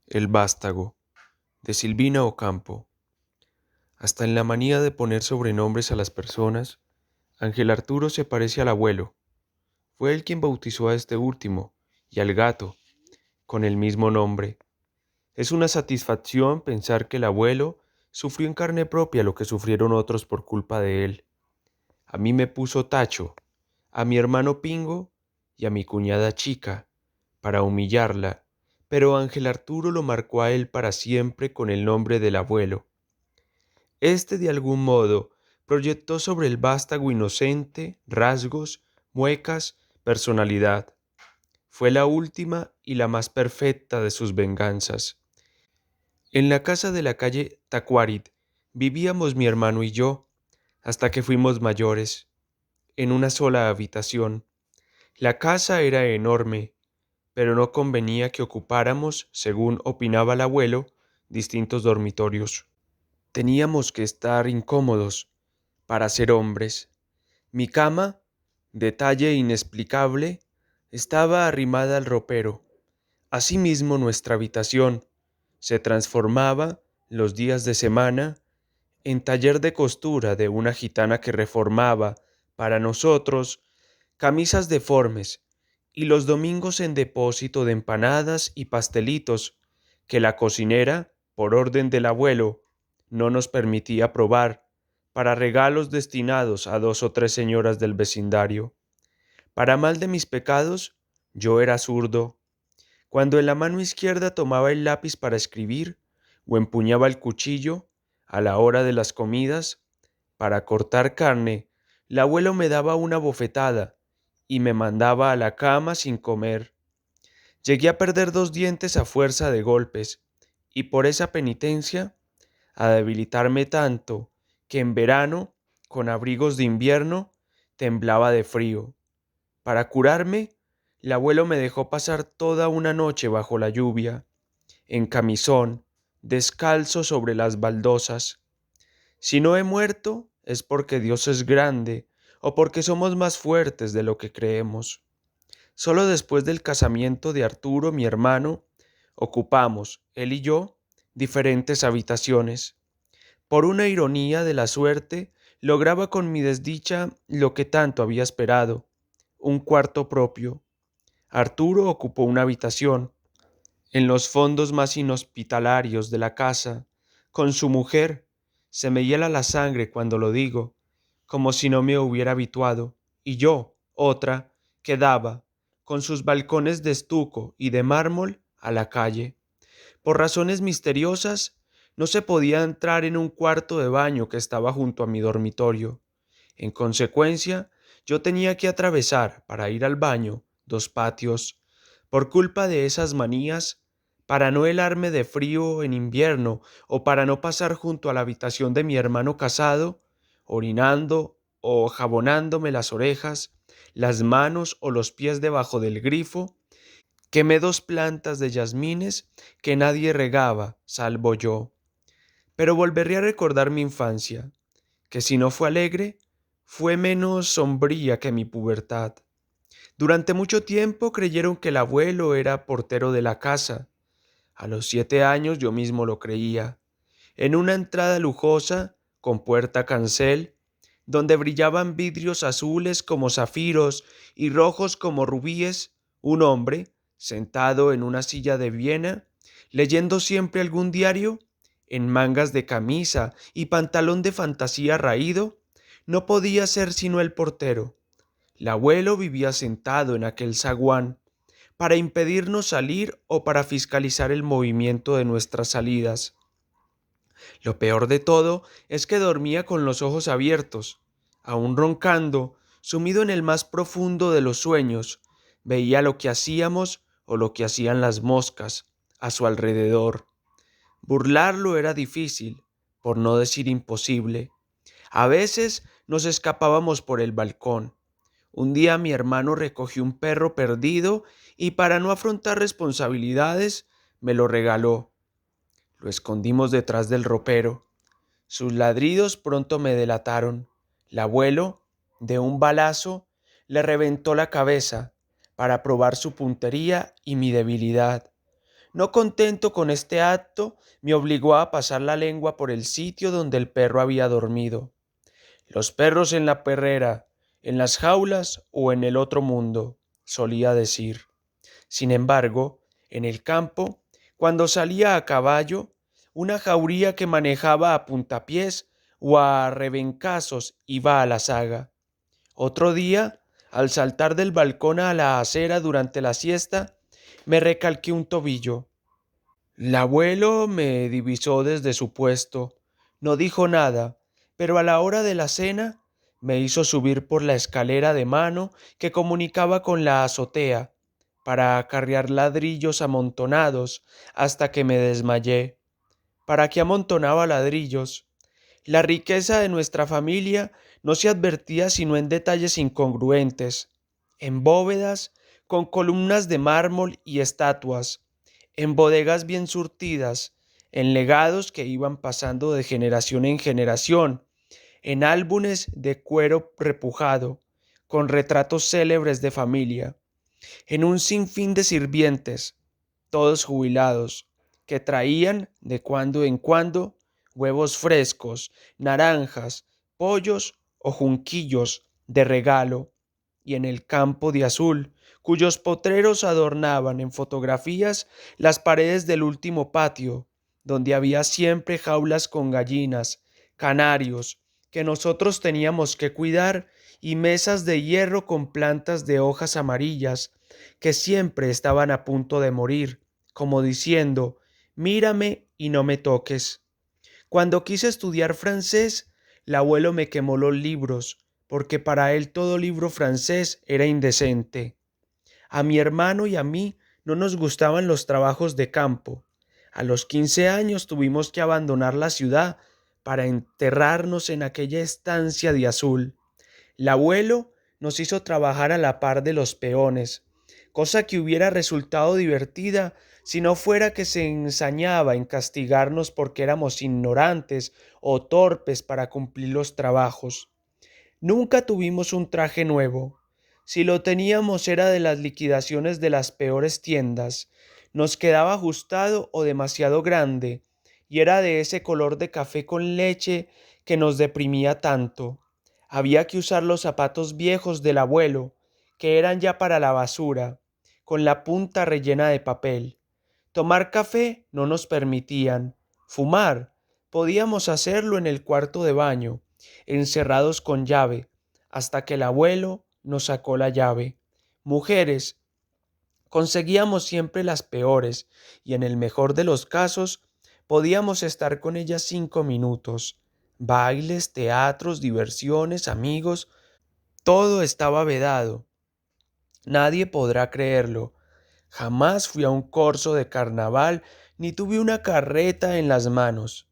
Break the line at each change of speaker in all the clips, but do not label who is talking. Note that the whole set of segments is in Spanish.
El vástago, de Silvina Ocampo. Hasta en la manía de poner sobrenombres a las personas, Ángel Arturo se parece al abuelo. Fue él quien bautizó a este último, y al gato, con el mismo nombre. Es una satisfacción pensar que el abuelo sufrió en carne propia lo que sufrieron otros por culpa de él. A mí me puso Tacho, a mi hermano Pingo y a mi cuñada Chica, para humillarla, pero Ángel Arturo lo marcó a él para siempre con el nombre del abuelo. Este de algún modo proyectó sobre el vástago inocente rasgos, muecas, personalidad. Fue la última y la más perfecta de sus venganzas. En la casa de la calle Tacuarit vivíamos mi hermano y yo, hasta que fuimos mayores, en una sola habitación. La casa era enorme, pero no convenía que ocupáramos, según opinaba el abuelo, distintos dormitorios. Teníamos que estar incómodos para ser hombres. Mi cama, detalle inexplicable, estaba arrimada al ropero. Asimismo, nuestra habitación se transformaba, los días de semana, en taller de costura de una gitana que reformaba, para nosotros, camisas deformes, y los domingos en depósito de empanadas y pastelitos que la cocinera, por orden del abuelo, no nos permitía probar, para regalos destinados a 2 o 3 señoras del vecindario. Para mal de mis pecados, yo era zurdo. Cuando en la mano izquierda tomaba el lápiz para escribir o empuñaba el cuchillo, a la hora de las comidas, para cortar carne, el abuelo me daba una bofetada y me mandaba a la cama sin comer. Llegué a perder 2 dientes a fuerza de golpes, y por esa penitencia, a debilitarme tanto que en verano, con abrigos de invierno, temblaba de frío. Para curarme, el abuelo me dejó pasar toda una noche bajo la lluvia, en camisón, descalzo sobre las baldosas. Si no he muerto, es porque Dios es grande o porque somos más fuertes de lo que creemos. Solo después del casamiento de Arturo, mi hermano, ocupamos, él y yo, diferentes habitaciones. Por una ironía de la suerte, lograba con mi desdicha lo que tanto había esperado, un cuarto propio. Arturo ocupó una habitación, en los fondos más inhospitalarios de la casa, con su mujer. Se me hiela la sangre cuando lo digo, como si no me hubiera habituado, y yo, otra, quedaba, con sus balcones de estuco y de mármol, a la calle. Por razones misteriosas, no se podía entrar en un cuarto de baño que estaba junto a mi dormitorio. En consecuencia, yo tenía que atravesar, para ir al baño, 2 patios. Por culpa de esas manías, para no helarme de frío en invierno o para no pasar junto a la habitación de mi hermano casado, orinando o jabonándome las orejas, las manos o los pies debajo del grifo, quemé 2 plantas de jazmines que nadie regaba, salvo yo. Pero volveré a recordar mi infancia, que si no fue alegre, fue menos sombría que mi pubertad. Durante mucho tiempo creyeron que el abuelo era portero de la casa. A los 7 años yo mismo lo creía. En una entrada lujosa, con puerta cancel, donde brillaban vidrios azules como zafiros y rojos como rubíes, un hombre, sentado en una silla de Viena, leyendo siempre algún diario, en mangas de camisa y pantalón de fantasía raído, no podía ser sino el portero. El abuelo vivía sentado en aquel zaguán, para impedirnos salir o para fiscalizar el movimiento de nuestras salidas. Lo peor de todo es que dormía con los ojos abiertos, aún roncando, sumido en el más profundo de los sueños, veía lo que hacíamos o lo que hacían las moscas a su alrededor. Burlarlo era difícil, por no decir imposible. A veces nos escapábamos por el balcón. Un día mi hermano recogió un perro perdido y para no afrontar responsabilidades me lo regaló. Lo escondimos detrás del ropero. Sus ladridos pronto me delataron. El abuelo, de un balazo, le reventó la cabeza para probar su puntería y mi debilidad. No contento con este acto, me obligó a pasar la lengua por el sitio donde el perro había dormido. Los perros en la perrera, en las jaulas o en el otro mundo, solía decir. Sin embargo, en el campo, cuando salía a caballo, una jauría que manejaba a puntapiés o a rebencazos iba a la saga. Otro día, al saltar del balcón a la acera durante la siesta, me recalqué un tobillo. El abuelo me divisó desde su puesto. No dijo nada, pero a la hora de la cena me hizo subir por la escalera de mano que comunicaba con la azotea para acarrear ladrillos amontonados hasta que me desmayé. ¿Para qué amontonaba ladrillos? La riqueza de nuestra familia no se advertía sino en detalles incongruentes, en bóvedas con columnas de mármol y estatuas, en bodegas bien surtidas, en legados que iban pasando de generación en generación, en álbumes de cuero repujado, con retratos célebres de familia, en un sinfín de sirvientes, todos jubilados, que traían de cuando en cuando huevos frescos, naranjas, pollos o junquillos de regalo, y en el campo de azul, cuyos potreros adornaban en fotografías las paredes del último patio, donde había siempre jaulas con gallinas, canarios, que nosotros teníamos que cuidar, y mesas de hierro con plantas de hojas amarillas, que siempre estaban a punto de morir, como diciendo, mírame y no me toques. Cuando quise estudiar francés, el abuelo me quemó los libros, porque para él todo libro francés era indecente. A mi hermano y a mí no nos gustaban los trabajos de campo. A los 15 años tuvimos que abandonar la ciudad para enterrarnos en aquella estancia de azul. El abuelo nos hizo trabajar a la par de los peones, cosa que hubiera resultado divertida si no fuera que se ensañaba en castigarnos porque éramos ignorantes o torpes para cumplir los trabajos. Nunca tuvimos un traje nuevo. Si lo teníamos era de las liquidaciones de las peores tiendas. Nos quedaba ajustado o demasiado grande, y era de ese color de café con leche que nos deprimía tanto. Había que usar los zapatos viejos del abuelo, que eran ya para la basura, con la punta rellena de papel. Tomar café no nos permitían. Fumar podíamos hacerlo en el cuarto de baño, encerrados con llave, hasta que el abuelo nos sacó la llave. Mujeres, conseguíamos siempre las peores, y en el mejor de los casos podíamos estar con ellas 5 minutos. Bailes, teatros, diversiones, amigos, todo estaba vedado. Nadie podrá creerlo. Jamás fui a un corso de carnaval ni tuve una carreta en las manos.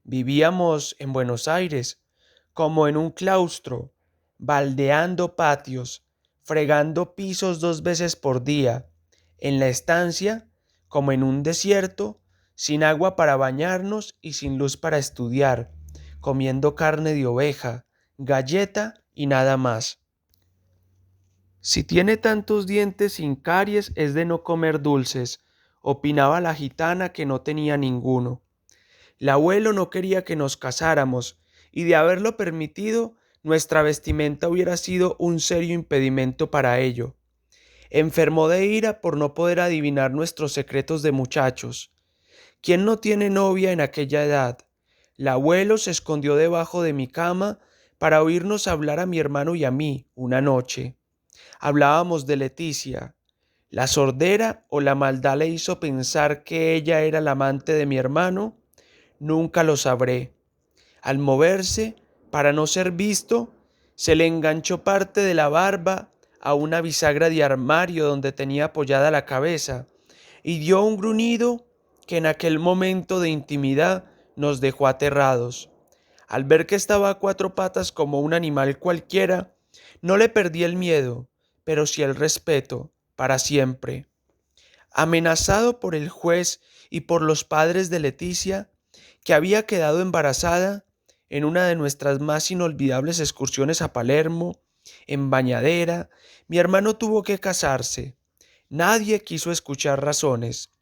Vivíamos en Buenos Aires, como en un claustro, baldeando patios, fregando pisos 2 veces por día, en la estancia, como en un desierto, sin agua para bañarnos y sin luz para estudiar, comiendo carne de oveja, galleta y nada más. Si tiene tantos dientes sin caries es de no comer dulces, opinaba la gitana que no tenía ninguno. El abuelo no quería que nos casáramos, y de haberlo permitido, nuestra vestimenta hubiera sido un serio impedimento para ello. Enfermó de ira por no poder adivinar nuestros secretos de muchachos. ¿Quién no tiene novia en aquella edad? El abuelo se escondió debajo de mi cama para oírnos hablar a mi hermano y a mí una noche. Hablábamos de Leticia. ¿La sordera o la maldad le hizo pensar que ella era la amante de mi hermano? Nunca lo sabré. Al moverse, para no ser visto, se le enganchó parte de la barba a una bisagra de armario donde tenía apoyada la cabeza y dio un gruñido que en aquel momento de intimidad nos dejó aterrados. Al ver que estaba a 4 patas como un animal cualquiera, no le perdí el miedo, pero sí el respeto, para siempre. Amenazado por el juez y por los padres de Leticia, que había quedado embarazada en una de nuestras más inolvidables excursiones a Palermo, en bañadera, mi hermano tuvo que casarse. Nadie quiso escuchar razones.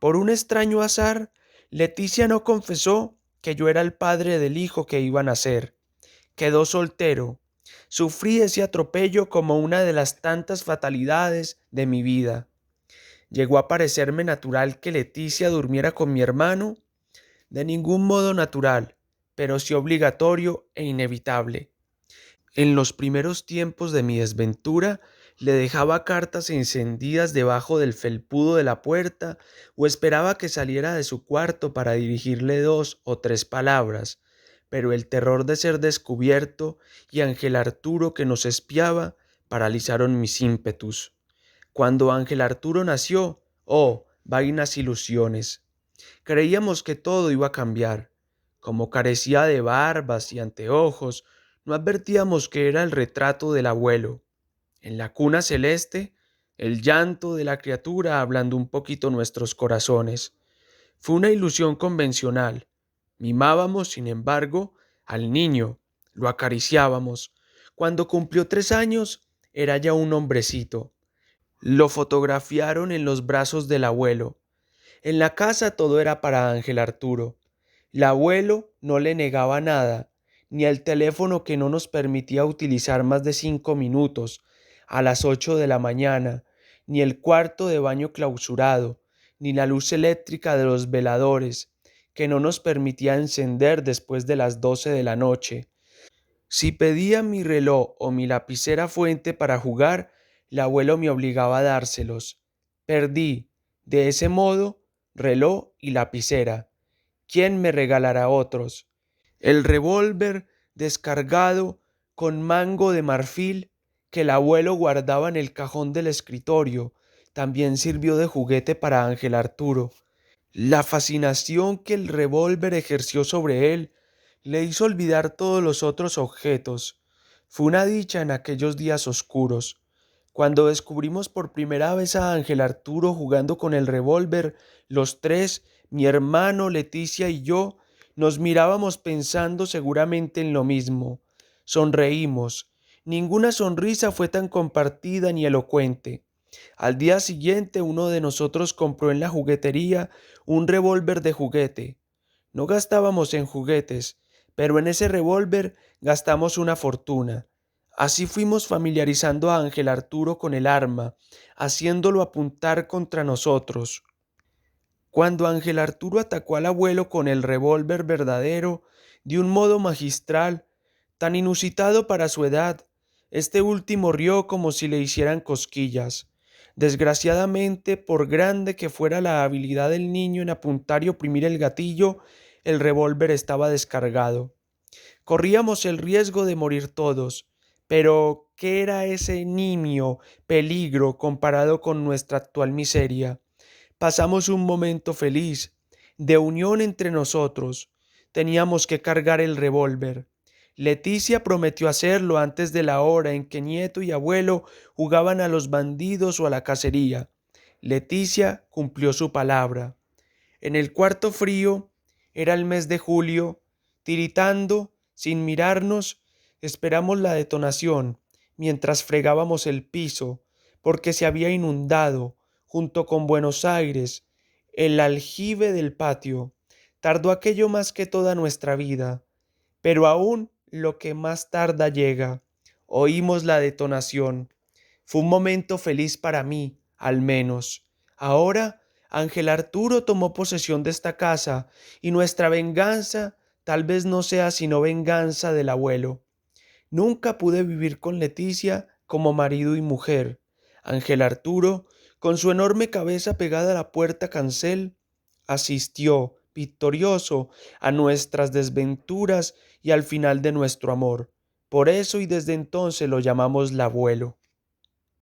Por un extraño azar, Leticia no confesó que yo era el padre del hijo que iba a nacer. Quedó soltero. Sufrí ese atropello como una de las tantas fatalidades de mi vida. ¿Llegó a parecerme natural que Leticia durmiera con mi hermano? De ningún modo natural, pero sí obligatorio e inevitable. En los primeros tiempos de mi desventura, le dejaba cartas encendidas debajo del felpudo de la puerta o esperaba que saliera de su cuarto para dirigirle 2 o 3 palabras, pero el terror de ser descubierto y Ángel Arturo que nos espiaba paralizaron mis ímpetus. Cuando Ángel Arturo nació, oh, vainas ilusiones. Creíamos que todo iba a cambiar. Como carecía de barbas y anteojos, no advertíamos que era el retrato del abuelo. En la cuna celeste, el llanto de la criatura hablando un poquito nuestros corazones. Fue una ilusión convencional. Mimábamos, sin embargo, al niño, lo acariciábamos. Cuando cumplió 3 años, era ya un hombrecito. Lo fotografiaron en los brazos del abuelo. En la casa todo era para Ángel Arturo. El abuelo no le negaba nada, ni el teléfono que no nos permitía utilizar más de 5 minutos a las 8 de la mañana, ni el cuarto de baño clausurado, ni la luz eléctrica de los veladores, que no nos permitía encender después de las 12 de la noche. Si pedía mi reloj o mi lapicera fuente para jugar, el abuelo me obligaba a dárselos. Perdí, de ese modo, reloj y lapicera. ¿Quién me regalará otros? El revólver descargado con mango de marfil que el abuelo guardaba en el cajón del escritorio también sirvió de juguete para Ángel Arturo. La fascinación que el revólver ejerció sobre él le hizo olvidar todos los otros objetos. Fue una dicha en aquellos días oscuros. Cuando descubrimos por primera vez a Ángel Arturo jugando con el revólver, los tres, mi hermano, Leticia y yo, nos mirábamos pensando seguramente en lo mismo. Sonreímos. Ninguna sonrisa fue tan compartida ni elocuente. Al día siguiente uno de nosotros compró en la juguetería un revólver de juguete. No gastábamos en juguetes, pero en ese revólver gastamos una fortuna. Así fuimos familiarizando a Ángel Arturo con el arma, haciéndolo apuntar contra nosotros. Cuando Ángel Arturo atacó al abuelo con el revólver verdadero, de un modo magistral, tan inusitado para su edad, este último rió como si le hicieran cosquillas. Desgraciadamente, por grande que fuera la habilidad del niño en apuntar y oprimir el gatillo, el revólver estaba descargado. Corríamos el riesgo de morir todos, pero ¿qué era ese nimio peligro comparado con nuestra actual miseria? Pasamos un momento feliz, de unión entre nosotros. Teníamos que cargar el revólver. Leticia prometió hacerlo antes de la hora en que nieto y abuelo jugaban a los bandidos o a la cacería. Leticia cumplió su palabra. En el cuarto frío, era el mes de julio, tiritando, sin mirarnos, esperamos la detonación, mientras fregábamos el piso, porque se había inundado, junto con Buenos Aires, el aljibe del patio. Tardó aquello más que toda nuestra vida, pero aún lo que más tarda llega. Oímos la detonación. Fue un momento feliz para mí, al menos. Ahora, Ángel Arturo tomó posesión de esta casa y nuestra venganza tal vez no sea sino venganza del abuelo. Nunca pude vivir con Leticia como marido y mujer. Ángel Arturo, con su enorme cabeza pegada a la puerta cancel, asistió, victorioso, a nuestras desventuras y al final de nuestro amor. Por eso y desde entonces lo llamamos el abuelo.